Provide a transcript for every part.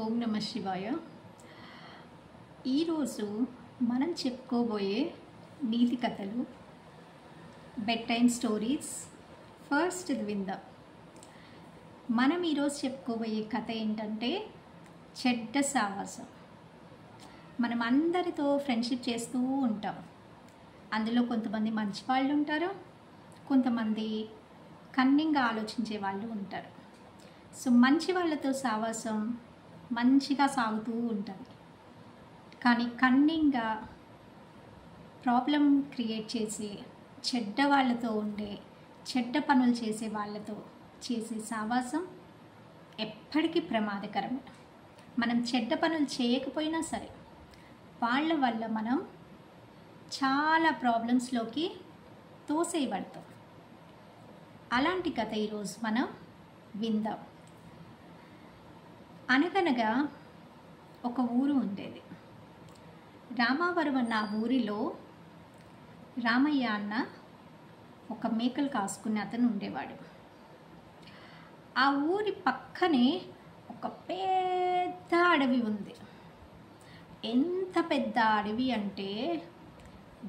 ఓం నమ శివాయ. ఈరోజు మనం చెప్పుకోబోయే నీతి కథలు, బెడ్ టైమ్ స్టోరీస్. ఫస్ట్ ఇది విందాం. మనం ఈరోజు చెప్పుకోబోయే కథ ఏంటంటే చెడ్డ సావాసం. మనం అందరితో ఫ్రెండ్షిప్ చేస్తూ ఉంటాం. అందులో కొంతమంది మంచి వాళ్ళు ఉంటారు, కొంతమంది కన్నింగ్గా ఆలోచించే వాళ్ళు ఉంటారు. సో మంచి వాళ్ళతో సావాసం మంచిగా సాగుతూ ఉంటుంది. కానీ కన్నింగ్గా ప్రాబ్లం క్రియేట్ చేసే చెడ్డ వాళ్ళతో ఉండే చెడ్డ పనులు చేసే వాళ్ళతో చేసే సావాసం ఎప్పటికీ ప్రమాదకరమే. మనం చెడ్డ పనులు చేయకపోయినా సరే వాళ్ళ వల్ల మనం చాలా ప్రాబ్లమ్స్లోకి తోసేయబడతాం. అలాంటి కథ ఈరోజు మనం విందాం. అనగనగా ఒక ఊరు ఉండేది. రామావరం అన్న ఊరిలో రామయ్య అన్న ఒక మేకలు కాసుకునే అతను ఉండేవాడు. ఆ ఊరి పక్కనే ఒక పెద్ద అడవి ఉంది. ఎంత పెద్ద అడవి అంటే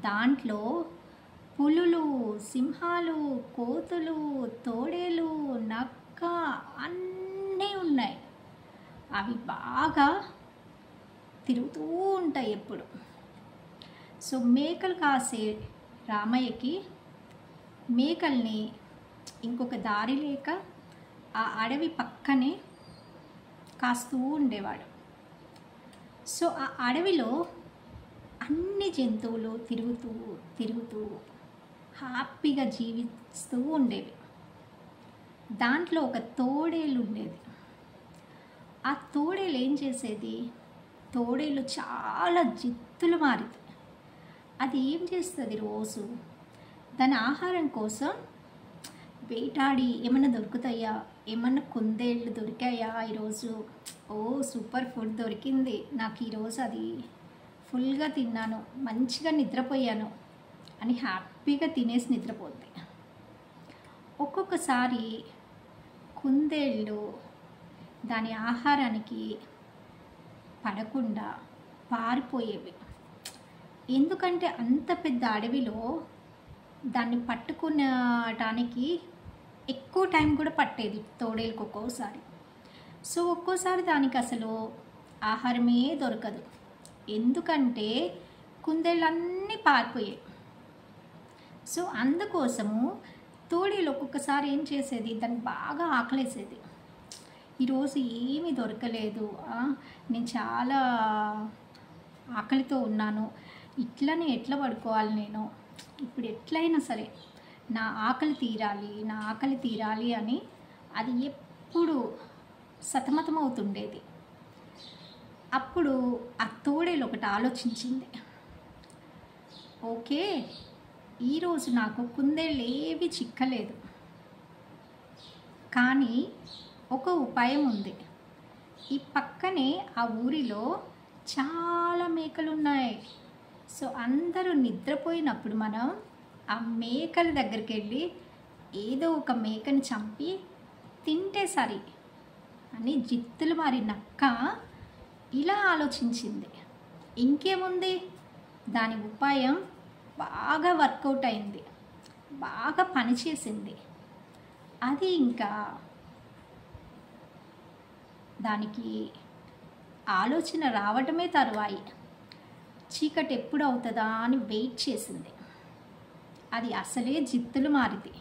దాంట్లో పులులు, సింహాలు, కోతులు, తోడేలు, నక్క అన్నీ ఉన్నాయి. అవి బాగా తిరుగుతూ ఉంటాయి ఎప్పుడు. సో మేకలు కాసే రామయ్యకి మేకల్ని ఇంకొక దారి లేక ఆ అడవి పక్కనే కాస్తూ ఉండేవాడు. సో ఆ అడవిలో అన్ని జంతువులు తిరుగుతూ తిరుగుతూ హ్యాపీగా జీవిస్తూ ఉండేవి. దాంట్లో ఒక తోడేలు ఉండేది. ఆ తోడేలు ఏం చేసేది? తోడేలు చాలా జిత్తులు మారింది. అది ఏం చేస్తుంది? రోజు దాని ఆహారం కోసం వేటాడి ఏమన్నా దొరుకుతాయా, ఏమన్నా కుందేళ్ళు దొరికాయా ఈరోజు, ఓ సూపర్ ఫుడ్ దొరికింది నాకు ఈరోజు, అది ఫుల్గా తిన్నాను, మంచిగా నిద్రపోయాను అని హ్యాపీగా తినేసి నిద్రపోద్ది. ఒక్కొక్కసారి కుందేళ్ళు దాని ఆహారానికి పడకుండా పారిపోయేవి. ఎందుకంటే అంత పెద్ద అడవిలో దాన్ని పట్టుకునటానికి ఎక్కువ టైం కూడా పట్టేది తోడేలకు ఒక్కోసారి. సో ఒక్కోసారి దానికి అసలు ఆహారమే దొరకదు. ఎందుకంటే కుందేళ్ళన్నీ పారిపోయాయి. సో అందుకోసము తోడేలు ఒక్కొక్కసారి ఏం చేసేది, దాన్ని బాగా ఆకలేసేది. ఈరోజు ఏమీ దొరకలేదు, నేను చాలా ఆకలితో ఉన్నాను, ఇట్లనే ఎట్లా పడుకోవాలి, నేను ఇప్పుడు ఎట్లయినా సరే నా ఆకలి తీరాలి అని అది ఎప్పుడు సతమతమవుతుండేది. అప్పుడు ఆ తోడేలు ఒకటి ఆలోచించింది. ఓకే, ఈరోజు నాకు కుందేళ్ళు ఏవి చిక్కలేదు, కానీ ఒక ఉపాయం ఉంది. ఈ పక్కనే ఆ ఊరిలో చాలా మేకలు ఉన్నాయి. సో అందరూ నిద్రపోయినప్పుడు మనం ఆ మేకల దగ్గరికి వెళ్ళి ఏదో ఒక మేకని చంపి తింటే సరి అని జిత్తులు మారి నక్క ఇలా ఆలోచించింది. ఇంకేముంది, దాని ఉపాయం బాగా వర్కౌట్ అయింది, బాగా పనిచేసింది. అది ఇంకా దానికి ఆలోచన రావటమే తరువాయి. చీకటి ఎప్పుడు అవుతుందా అని వెయిట్ చేసింది. అది అసలే జిత్తులు మారింది.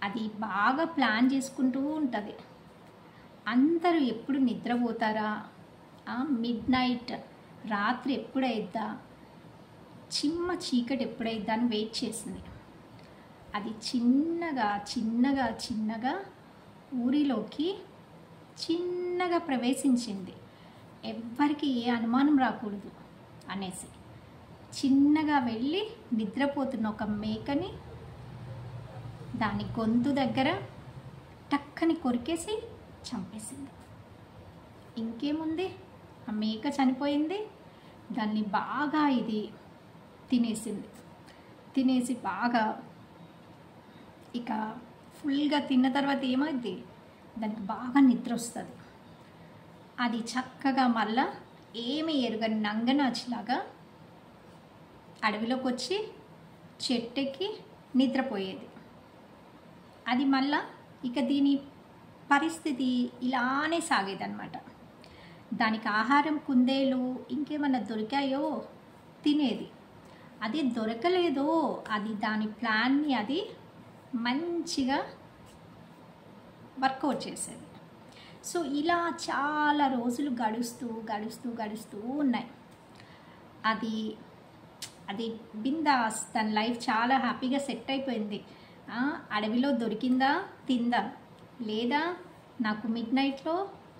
అది బాగా ప్లాన్ చేసుకుంటూ ఉంటుంది. అందరూ ఎప్పుడు నిద్రపోతారా, మిడ్ నైట్ రాత్రి ఎప్పుడైద్దా, చిమ్మ చీకటి ఎప్పుడైద్దా అని వెయిట్ చేసింది. అది చిన్నగా చిన్నగా చిన్నగా ఊరిలోకి చిన్నగా ప్రవేశించింది. ఎవ్వరికి ఏ అనుమానం రాకూడదు అనేసి చిన్నగా వెళ్ళి నిద్రపోతున్న ఒక మేకని దాని గొంతు దగ్గర టక్కని కొరికేసి చంపేసింది. ఇంకేముంది, ఆ మేక చనిపోయింది. దాన్ని బాగా ఇది తినేసి బాగా ఇక ఫుల్గా తిన్న తర్వాత ఏమైంది, దానికి బాగా నిద్ర వస్తుంది. అది చక్కగా మళ్ళా ఏమి ఎరుగని నంగనాచిలాగా అడవిలోకి వచ్చి చెట్టెక్కి నిద్రపోయేది. అది మళ్ళా ఇక దీని పరిస్థితి ఇలానే సాగేదన్నమాట. దానికి ఆహారం కుందేలు ఇంకేమన్నా దొరికాయో తినేది, అది దొరకలేదో అది దాని ప్లాన్ని అది మంచిగా వర్కౌట్ చేసేది. సో ఇలా చాలా రోజులు గడుస్తూ గడుస్తూ గడుస్తూ ఉన్నాయి. అది అది బిందాస్ తన లైఫ్ చాలా హ్యాపీగా సెట్ అయిపోయింది. అడవిలో దొరికిందా తిందా, లేదా నాకు మిడ్ నైట్లో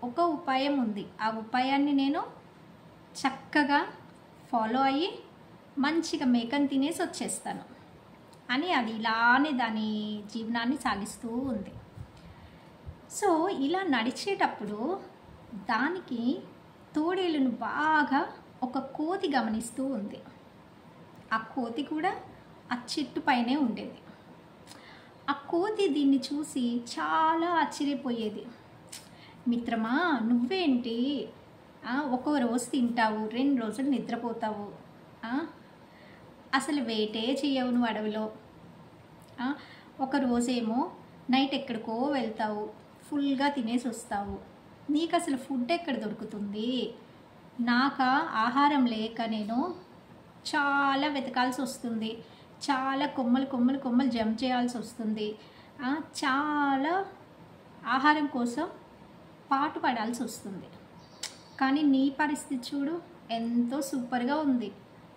ఒక ఉపాయం ఉంది, ఆ ఉపాయాన్ని నేను చక్కగా ఫాలో అయ్యి మంచిగా మేకను తినేసి వచ్చేస్తాను అని అది ఇలానే దాని జీవనాన్ని సాగిస్తూ ఉంది. సో ఇలా నడిచేటప్పుడు దానికి తోడేలును బాగా ఒక కోతి గమనిస్తూ ఉంది. ఆ కోతి కూడా ఆ చెట్టు పైనే ఉండేది. ఆ కోతి దీన్ని చూసి చాలా ఆశ్చర్యపోయేది. మిత్రమా, నువ్వేంటి ఒక రోజు తింటావు, 2 రోజులు నిద్రపోతావు, అసలు వెయిటే చెయ్యవు నువ్వు అడవిలో. ఒక రోజేమో నైట్ ఎక్కడికో వెళ్తావు, ఫుల్గా తినేసి వస్తావు, నీకు అసలు ఫుడ్ ఎక్కడ దొరుకుతుంది? నాకా ఆహారం లేక నేను చాలా వెతకాల్సి వస్తుంది, చాలా కొమ్మలు కొమ్మలు కొమ్మలు జంప్ చేయాల్సి వస్తుంది, చాలా ఆహారం కోసం పాటు పడాల్సి వస్తుంది. కానీ నీ పరిస్థితి చూడు ఎంతో సూపర్గా ఉంది.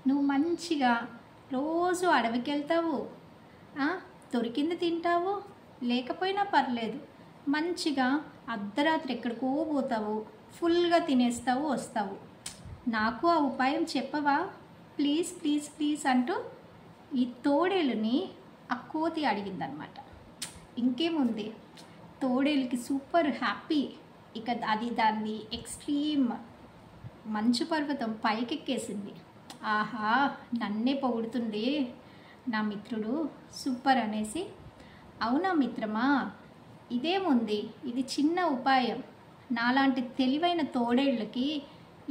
నువ్వు మంచిగా రోజు అడవికి వెళ్తావు, దొరికింది తింటావు, లేకపోయినా పర్లేదు, మంచిగా అర్ధరాత్రి ఎక్కడికో పోతావు, ఫుల్గా తినేస్తావు వస్తావు. నాకు ఆ ఉపాయం చెప్పవా ప్లీజ్ ప్లీజ్ ప్లీజ్ అంటూ ఈ తోడేలుని ఆ కోతి అడిగిందనమాట. ఇంకేముంది, తోడేలుకి సూపర్ హ్యాపీ. ఇక అది దాన్ని ఎక్స్ట్రీమ్ మంచు పర్వతం పైకెక్కేసింది. ఆహా, నన్నే పొగుడుతుంది నా మిత్రుడు, సూపర్ అనేసి. అవునా మిత్రమా, ఇదేముంది, ఇది చిన్న ఉపాయం, నాలాంటి తెలివైన తోడేళ్ళకి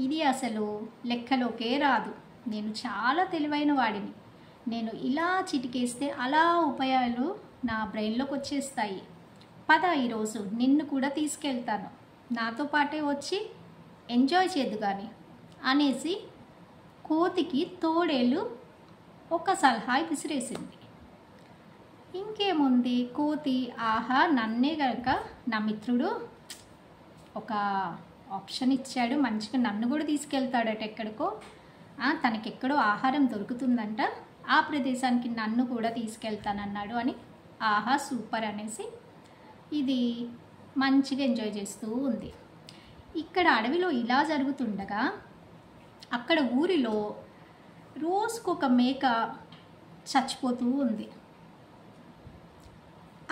ఇది అసలు లెక్కలోకే రాదు, నేను చాలా తెలివైన వాడిని, నేను ఇలా చిటికేస్తే అలా ఉపాయాలు నా బ్రెయిన్లోకి వచ్చేస్తాయి, పద ఈరోజు నిన్ను కూడా తీసుకెళ్తాను, నాతో పాటే వచ్చి ఎంజాయ్ చేద్దు కానీ అనేసి కోతికి తోడేలు ఒక సలహా విసిరేసింది. ఇంకేముంది, కోతి ఆహా నన్నే కనుక నా మిత్రుడు ఒక ఆప్షన్ ఇచ్చాడు, మంచిగా నన్ను కూడా తీసుకెళ్తాడట ఎక్కడికో, తనకెక్కడో ఆహారం దొరుకుతుందంట, ఆ ప్రదేశానికి నన్ను కూడా తీసుకెళ్తానన్నాడు అని ఆహా సూపర్ అనేసి ఇది మంచిగా ఎంజాయ్ చేస్తూ ఉంది. ఇక్కడ అడవిలో ఇలా జరుగుతుండగా అక్కడ ఊరిలో రోజుకొక మేక చచ్చిపోతూ ఉంది.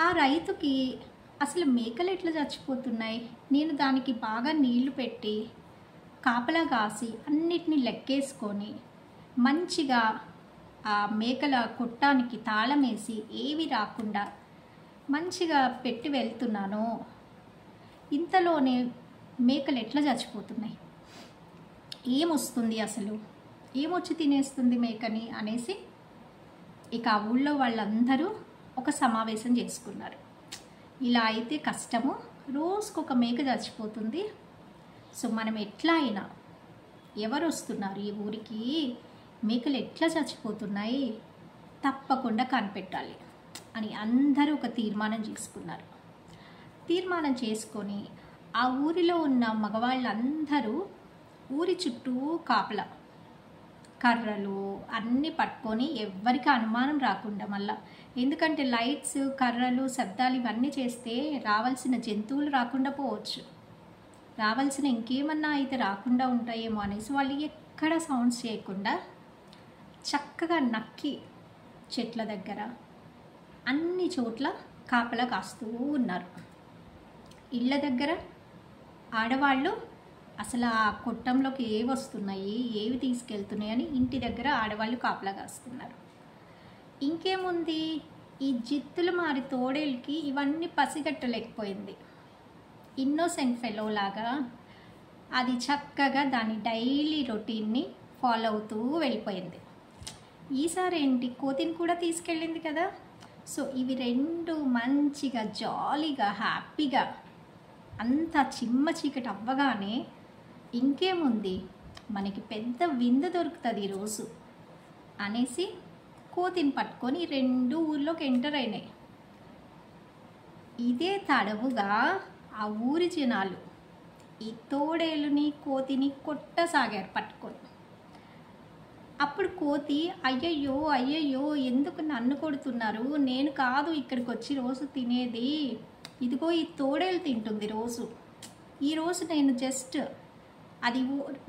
ఆ రైతుకి అసలు మేకలు ఎట్లా చచ్చిపోతున్నాయి, నేను దానికి బాగా నీళ్లు పెట్టి కాపలా కాసి అన్నిటినీ లెక్కేసుకొని మంచిగా ఆ మేకల కొట్టానికి తాళం వేసి ఏవి రాకుండా మంచిగా పెట్టి వెళ్తున్నాను, ఇంతలోనే మేకలు ఎట్లా చచ్చిపోతున్నాయి, ఏమొస్తుంది అసలు, ఏమొచ్చి తినేస్తుంది మేకని అనేసి ఇక ఆ ఊళ్ళో వాళ్ళందరూ ఒక సమావేశం చేసుకున్నారు. ఇలా అయితే కష్టము, రోజుకొక మేక చచ్చిపోతుంది, సో మనం ఎట్లా అయినా ఎవరు వస్తున్నారు ఈ ఊరికి, మేకలు ఎట్లా చచ్చిపోతున్నాయి, తప్పకుండా కనిపెట్టాలి అని అందరూ ఒక తీర్మానం చేసుకున్నారు. తీర్మానం చేసుకొని ఆ ఊరిలో ఉన్న మగవాళ్ళందరూ ఊరి చుట్టూ కాపలా కర్రలు అన్నీ పట్టుకొని ఎవ్వరికి అనుమానం రాకుండా మళ్ళా, ఎందుకంటే లైట్స్ కర్రలు శబ్దాలు ఇవన్నీ చేస్తే రావాల్సిన జంతువులు రాకుండా పోవచ్చు, రావాల్సిన ఇంకేమన్నా అయితే రాకుండా ఉంటాయేమో అనేసి వాళ్ళు ఎక్కడ సౌండ్స్ చేయకుండా చక్కగా నక్కి చెట్ల దగ్గర అన్ని చోట్ల కాపలా కాస్తూ ఉన్నారు. ఇళ్ళ దగ్గర ఆడవాళ్ళు అసలు ఆ కొట్టంలోకి ఏవి వస్తున్నాయి ఏవి తీసుకెళ్తున్నాయి అని ఇంటి దగ్గర ఆడవాళ్ళు కాపలా కాస్తున్నారు. ఇంకేముంది, ఈ జిత్తులు మారి తోడేళ్ళకి ఇవన్నీ పసిగట్టలేకపోయింది. ఇన్నోసెంట్ ఫెలో లాగా అది చక్కగా దాని డైలీ రొటీన్ని ఫాలో అవుతూ వెళ్ళిపోయింది. ఈసారి ఏంటి, కోతిని కూడా తీసుకెళ్ళింది కదా. సో ఇవి రెండు మంచిగా జాలీగా హ్యాపీగా అంతా చిమ్మ చీకటి అవ్వగానే ఇంకేముంది, మనకి పెద్ద విందు దొరుకుతుంది ఈరోజు అనేసి కోతిని పట్టుకొని రెండు ఊర్లోకి ఎంటర్ అయినాయి. ఇదే తడవుగా ఆ ఊరి జనాలు ఈ తోడేలుని కోతిని కొట్టసాగారు పట్టుకొని. అప్పుడు కోతి, అయ్యయ్యో అయ్యయ్యో ఎందుకు నన్ను కొడుతున్నారు, నేను కాదు ఇక్కడికి వచ్చి రోజు తినేది, ఇదిగో ఈ తోడేలు తింటుంది రోజు, ఈరోజు నేను జస్ట్ అది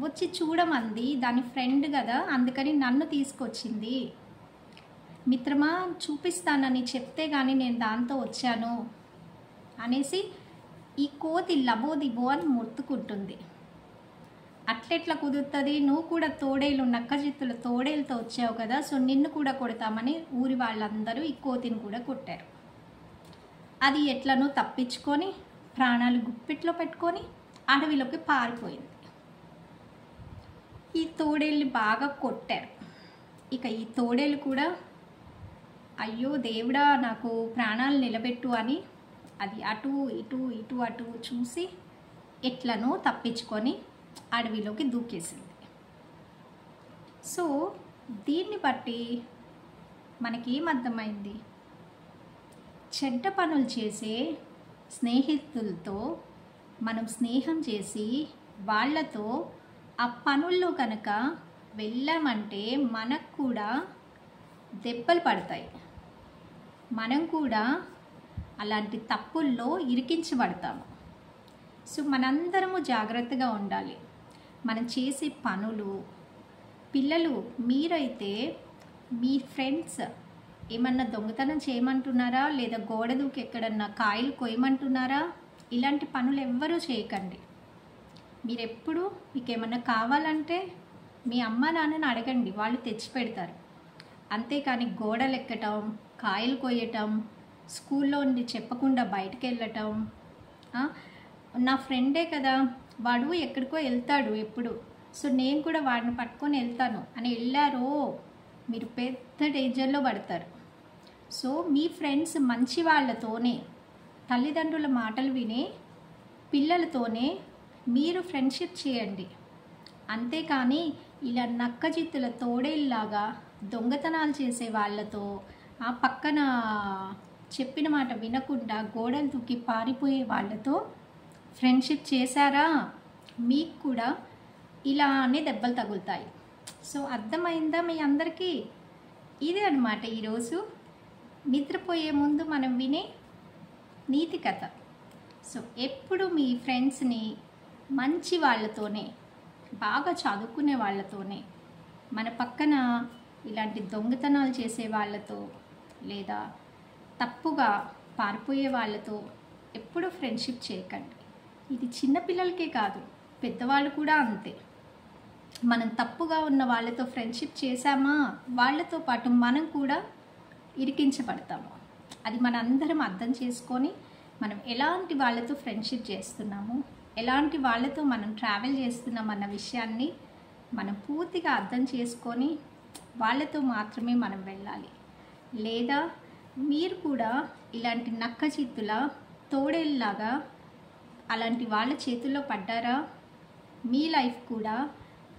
వచ్చి చూడమంది, దాని ఫ్రెండ్ కదా అందుకని నన్ను తీసుకొచ్చింది, మిత్రమా చూపిస్తానని చెప్తే కానీ నేను దాంతో వచ్చాను అనేసి ఈ కోతి లబోదిబో అని మొత్తుకుంటుంది. అట్లెట్లా కుదురుతుంది, నువ్వు కూడా తోడేలు నక్కజిత్తుల తోడేలతో వచ్చావు కదా, సో నిన్ను కూడా కొడతామని ఊరి వాళ్ళందరూ ఈ కోతిని కూడా కొట్టారు. అది ఎట్లనో తప్పించుకొని ప్రాణాలు గుప్పిట్లో పెట్టుకొని అడవిలోకి పారిపోయింది. ఈ తోడేళ్ళని బాగా కొట్టారు. ఇక ఈ తోడేలు కూడా అయ్యో దేవుడా నాకు ప్రాణాలు నిలబెట్టు అని అది అటు ఇటు ఇటు అటు చూసి ఎట్లనో తప్పించుకొని అడవిలోకి దూకేసింది. సో దీన్ని బట్టి మనకేమర్థమైంది, చెడ్డ పనులు చేసే స్నేహితులతో మనం స్నేహం చేసి వాళ్ళతో ఆ పనుల్లో కనుక వెళ్ళామంటే మనకు కూడా దెబ్బలు పడతాయి, మనం కూడా అలాంటి తప్పుల్లో ఇరికించబడతాము. సో మనందరము జాగ్రత్తగా ఉండాలి. మనం చేసే పనులు, పిల్లలు మీరైతే మీ ఫ్రెండ్స్ ఏమన్నా దొంగతనం చేయమంటున్నారా, లేదా గోడ దూకి ఎక్కడన్నా కాయలు కొయ్యమంటున్నారా, ఇలాంటి పనులు ఎవ్వరూ చేయకండి. మీరెప్పుడు మీకు ఏమన్నా కావాలంటే మీ అమ్మ నాన్నని అడగండి, వాళ్ళు తెచ్చి పెడతారు. అంతేకాని గోడలు ఎక్కటం, కాయలు కొయ్యటం, స్కూల్లో ఉండి చెప్పకుండా బయటకు వెళ్ళటం, నా ఫ్రెండే కదా వాడు ఎక్కడికో వెళ్తాడు ఎప్పుడు, సో నేను కూడా వాడిని పట్టుకొని వెళ్తాను అని వెళ్ళారో మీరు పెద్ద డేంజర్లో పడతారు. సో మీ ఫ్రెండ్స్ మంచి వాళ్ళతోనే, తల్లిదండ్రుల మాటలు వినే పిల్లలతోనే మీరు ఫ్రెండ్షిప్ చేయండి. అంతేకాని ఇలా నక్కజిత్తుల తోడేళ్ళలాగా దొంగతనాలు చేసే వాళ్ళతో, ఆ పక్కన చెప్పిన మాట వినకుండా గోడలు దూకి పారిపోయే వాళ్ళతో ఫ్రెండ్షిప్ చేశారా మీకు కూడా ఇలానే దెబ్బలు తగులుతాయి. సో అర్థమైందా మీ అందరికీ? ఇదే అన్నమాట ఈరోజు నిద్రపోయే ముందు మనం వినే నీతి కథ. సో ఎప్పుడు మీ ఫ్రెండ్స్ని మంచి వాళ్ళతోనే, బాగా చదువుకునే వాళ్ళతోనే, మన పక్కన ఇలాంటి దొంగతనాలు చేసే వాళ్ళతో లేదా తప్పుగా పారిపోయే వాళ్ళతో ఎప్పుడూ ఫ్రెండ్షిప్ చేయకండి. ఇది చిన్నపిల్లలకే కాదు, పెద్దవాళ్ళు కూడా అంతే. మనం తప్పుగా ఉన్న వాళ్ళతో ఫ్రెండ్షిప్ చేశామా, వాళ్ళతో పాటు మనం కూడా ఇరికించబడతాము. అది మనందరం అర్థం చేసుకొని మనం ఎలాంటి వాళ్ళతో ఫ్రెండ్షిప్ చేస్తున్నాము, ఎలాంటి వాళ్ళతో మనం ట్రావెల్ చేస్తున్నాం అన్న విషయాన్ని మనం పూర్తిగా అర్థం చేసుకొని వాళ్ళతో మాత్రమే మనం వెళ్ళాలి. లేదా మీరు కూడా ఇలాంటి నక్కచిత్తుల తోడేళ్ళలాగా అలాంటి వాళ్ళ చేతుల్లో పడ్డారా, మీ లైఫ్ కూడా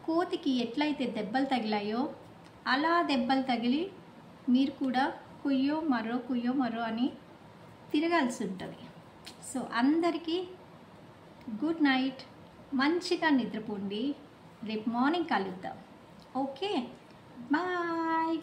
కోతికి ఎట్లయితే దెబ్బలు తగిలాయో అలా దెబ్బలు తగిలి మీరు కూడా కుయ్యో మరో అని తిరగాల్సి ఉంటుంది. సో అందరికీ గుడ్ నైట్, మంచిగా నిద్రపోండి. రేపు మార్నింగ్ కలుద్దాం. Okay, bye.